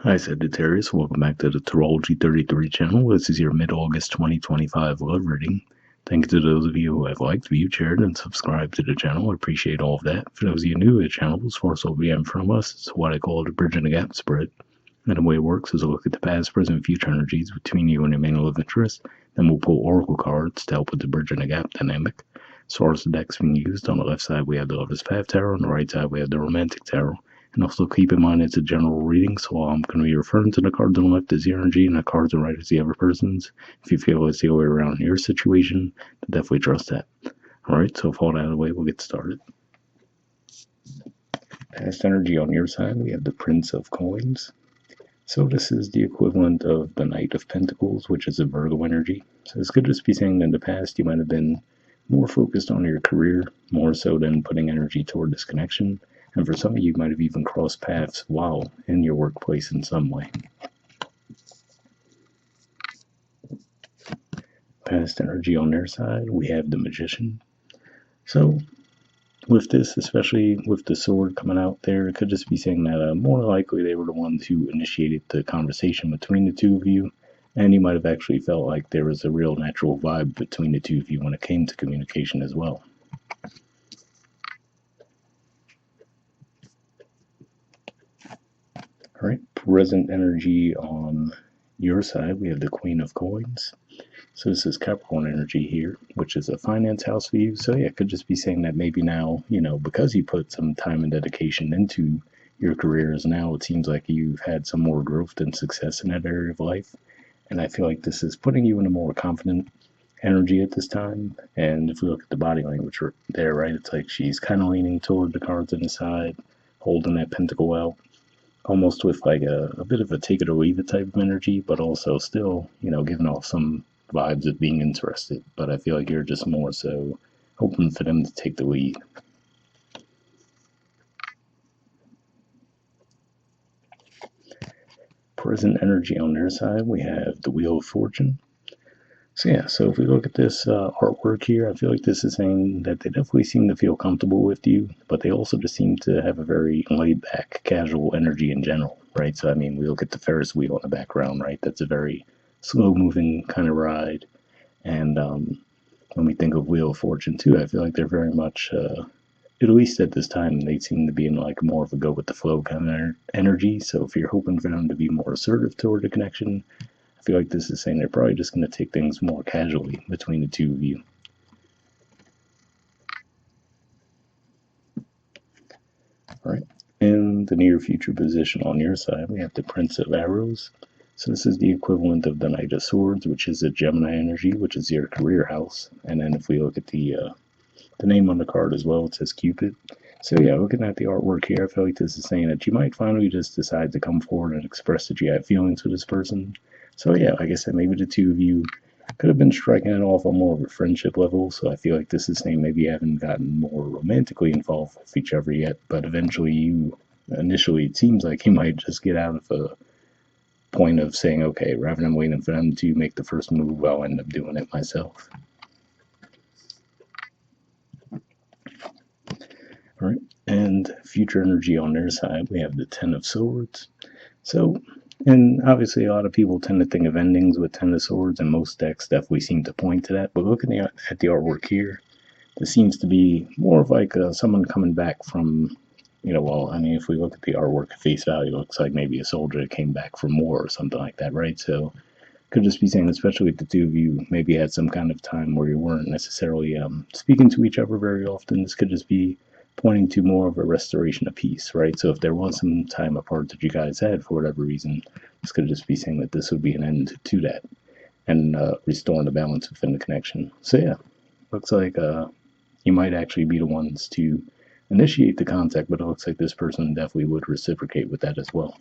Hi Sagittarius, welcome back to the Astrology 33 channel. This is your mid-August 2025 love reading. Thank you to those of you who have liked, viewed, shared, and subscribed to the channel. I appreciate all of that. For those of you new to the channel, as far as what we have in front of us, it's what I call the bridge and the gap spread. And the way it works is a look at the past, present, and future energies between you and your main love interest. Then we'll pull oracle cards to help with the bridge and the gap dynamic. As far as the decks being used, on the left side we have the Lover's Path Tarot, on the right side we have the Romantic Tarot. And also keep in mind it's a general reading, so I'm going to be referring to the cards on the left as your energy and the cards on the right as the other person's. If you feel it's the other way around in your situation, then definitely trust that. Alright, so with all that out of the way, we'll get started. Past energy on your side, we have the Prince of Coins. So this is the equivalent of the Knight of Pentacles, which is a Virgo energy. So this could just be saying that in the past you might have been more focused on your career, more so than putting energy toward this connection. And for some of you, might have even crossed paths while in your workplace in some way. Past energy on their side, we have the Magician. So with this, especially with the sword coming out there, it could just be saying that more likely they were the ones who initiated the conversation between the two of you, and you might have actually felt like there was a real natural vibe between the two of you when it came to communication as well. All right, present energy on your side, we have the Queen of Coins. So this is Capricorn energy here, which is a finance house for you. So yeah, it could just be saying that maybe now, because you put some time and dedication into your careers, now it seems like you've had some more growth and success in that area of life. And I feel like this is putting you in a more confident energy at this time. And if we look at the body language there, right, it's like she's kind of leaning toward the cards on the side, holding that pentacle out, almost with like a bit of a take it or leave it type of energy, but also still, giving off some vibes of being interested. But I feel like you're just more so hoping for them to take the lead. Present energy on their side, we have the Wheel of Fortune. So yeah, so if we look at this artwork here, I feel like this is saying that they definitely seem to feel comfortable with you, but they also just seem to have a very laid back, casual energy in general, right? So I mean, we look at the Ferris wheel in the background, right? That's a very slow moving kind of ride. And when we think of Wheel of Fortune too, I feel like they're very much, at least at this time, they seem to be in like more of a go with the flow kind of energy. So if you're hoping for them to be more assertive toward the connection, I feel like this is saying they're probably just going to take things more casually between the two of you. All right. In the near future position on your side, we have the Prince of Arrows. So this is the equivalent of the Knight of Swords, which is a Gemini energy, which is your career house. And then if we look at the name on the card as well, it says Cupid. So yeah, looking at the artwork here, I feel like this is saying that you might finally just decide to come forward and express that you have feelings for this person. So yeah, like I said, maybe the two of you could have been striking it off on more of a friendship level. So I feel like this is saying maybe you haven't gotten more romantically involved with each other yet, but eventually initially it seems like you might just get out of a point of saying, okay, rather than waiting for them to make the first move, I'll end up doing it myself. All right, and future energy on their side, we have the Ten of Swords. So, and obviously a lot of people tend to think of endings with Ten of Swords, and most decks definitely seem to point to that. But looking at the artwork here, this seems to be more of like someone coming back from, if we look at the artwork at face value, it looks like maybe a soldier that came back from war or something like that, right? So, could just be saying, especially if the two of you maybe had some kind of time where you weren't necessarily speaking to each other very often. This could just be pointing to more of a restoration of peace, right? So if there was some time apart that you guys had for whatever reason, this could just be saying that this would be an end to that and restoring the balance within the connection. So yeah, looks like you might actually be the ones to initiate the contact, but it looks like this person definitely would reciprocate with that as well.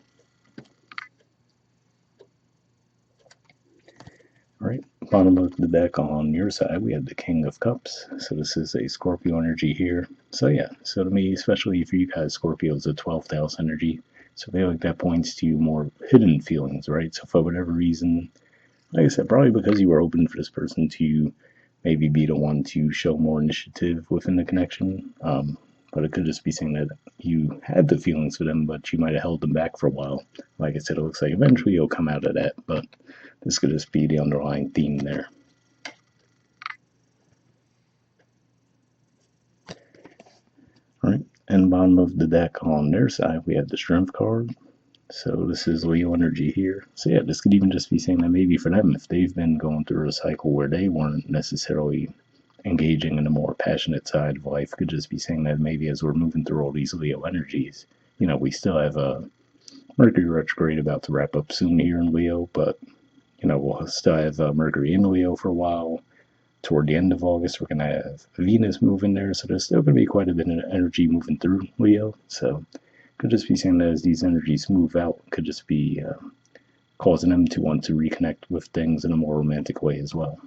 All right, bottom of the deck on your side, we have the King of Cups. So this is a Scorpio energy here. So yeah, so to me, especially for you guys, Scorpio is a 12th house energy. So I feel like that points to more hidden feelings, right? So for whatever reason, like I said, probably because you were open for this person to maybe be the one to show more initiative within the connection. but it could just be saying that you had the feelings for them, but you might have held them back for a while. Like I said, it looks like eventually you'll come out of that, but this could just be the underlying theme there. All right, and bottom of the deck on their side, we have the Strength card. So this is Leo energy here. So yeah, this could even just be saying that maybe for them, if they've been going through a cycle where they weren't necessarily engaging in a more passionate side of life, could just be saying that maybe as we're moving through all these Leo energies, we still have a Mercury retrograde about to wrap up soon here in Leo, but we'll still have Mercury in Leo for a while. Toward the end of August, we're going to have Venus moving there, so there's still going to be quite a bit of energy moving through Leo. So could just be saying that as these energies move out, could just be causing them to want to reconnect with things in a more romantic way as well.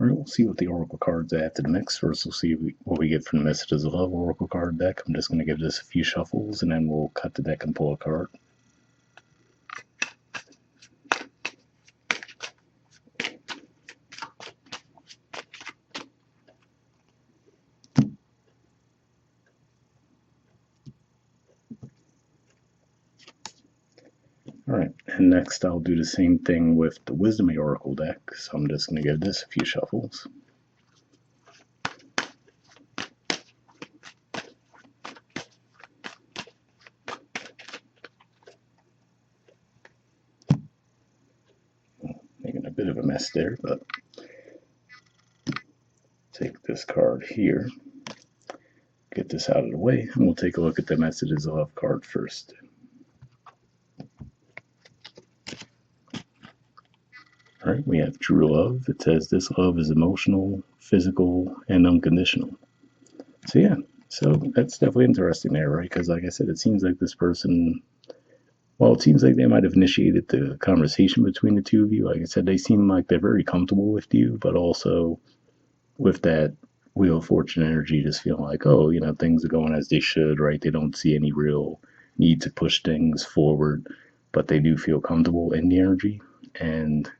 All right, we'll see what the Oracle cards add to the mix. First, we'll see what we get from the Messages of Love Oracle card deck. I'm just going to give this a few shuffles, and then we'll cut the deck and pull a card. Alright, and next I'll do the same thing with the Wisdom Oracle deck, so I'm just going to give this a few shuffles. Making a bit of a mess there, but take this card here, get this out of the way, and we'll take a look at the Messages of Love card first. Alright, we have true love. It says this love is emotional, physical, and unconditional. So yeah, so that's definitely interesting there, right? Because like I said, it seems like this person, well, it seems like they might have initiated the conversation between the two of you. Like I said, they seem like they're very comfortable with you, but also with that Wheel of Fortune energy, just feeling like, oh, things are going as they should, right? They don't see any real need to push things forward, but they do feel comfortable in the energy. And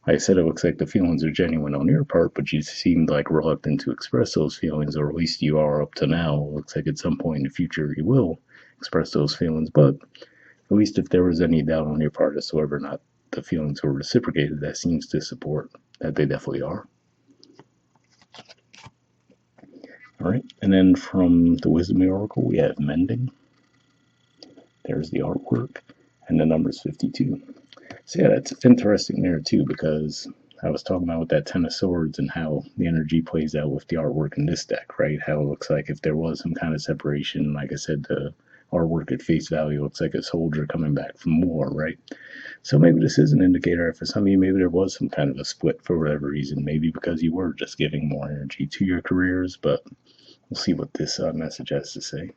like I said, it looks like the feelings are genuine on your part, but you seemed like reluctant to express those feelings, or at least you are up to now. It looks like at some point in the future you will express those feelings, but at least if there was any doubt on your part as to whether or not the feelings were reciprocated, that seems to support that they definitely are. All right, and then from the Wisdom Oracle, we have Mending. There's the artwork, and the number's 52. So yeah, that's interesting there too, because I was talking about with that Ten of Swords and how the energy plays out with the artwork in this deck, right? How it looks like if there was some kind of separation, like I said, the artwork at face value looks like a soldier coming back from war, right? So maybe this is an indicator for some of you, maybe there was some kind of a split for whatever reason, maybe because you were just giving more energy to your careers, but we'll see what this message has to say.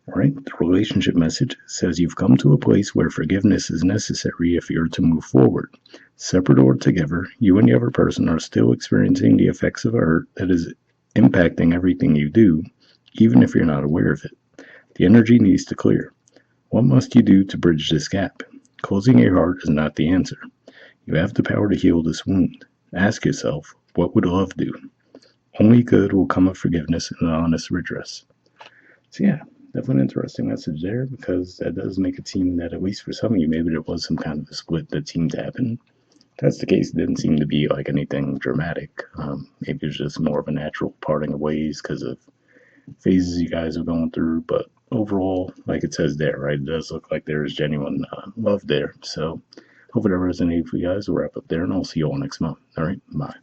All right, the relationship message says you've come to a place where forgiveness is necessary if you're to move forward. Separate or together, you and the other person are still experiencing the effects of a hurt that is impacting everything you do, even if you're not aware of it. The energy needs to clear. What must you do to bridge this gap? Closing your heart is not the answer. You have the power to heal this wound. Ask yourself, what would love do? Only good will come of forgiveness and an honest redress. So yeah, definitely an interesting message there, because that does make it seem that at least for some of you, maybe there was some kind of a split that seemed to happen. If that's the case, it didn't seem to be like anything dramatic. Maybe it was just more of a natural parting of ways because of phases you guys are going through. But overall, like it says there, right, it does look like there is genuine love there. So hopefully that resonated for you guys. We'll wrap up there, and I'll see you all next month. All right, bye.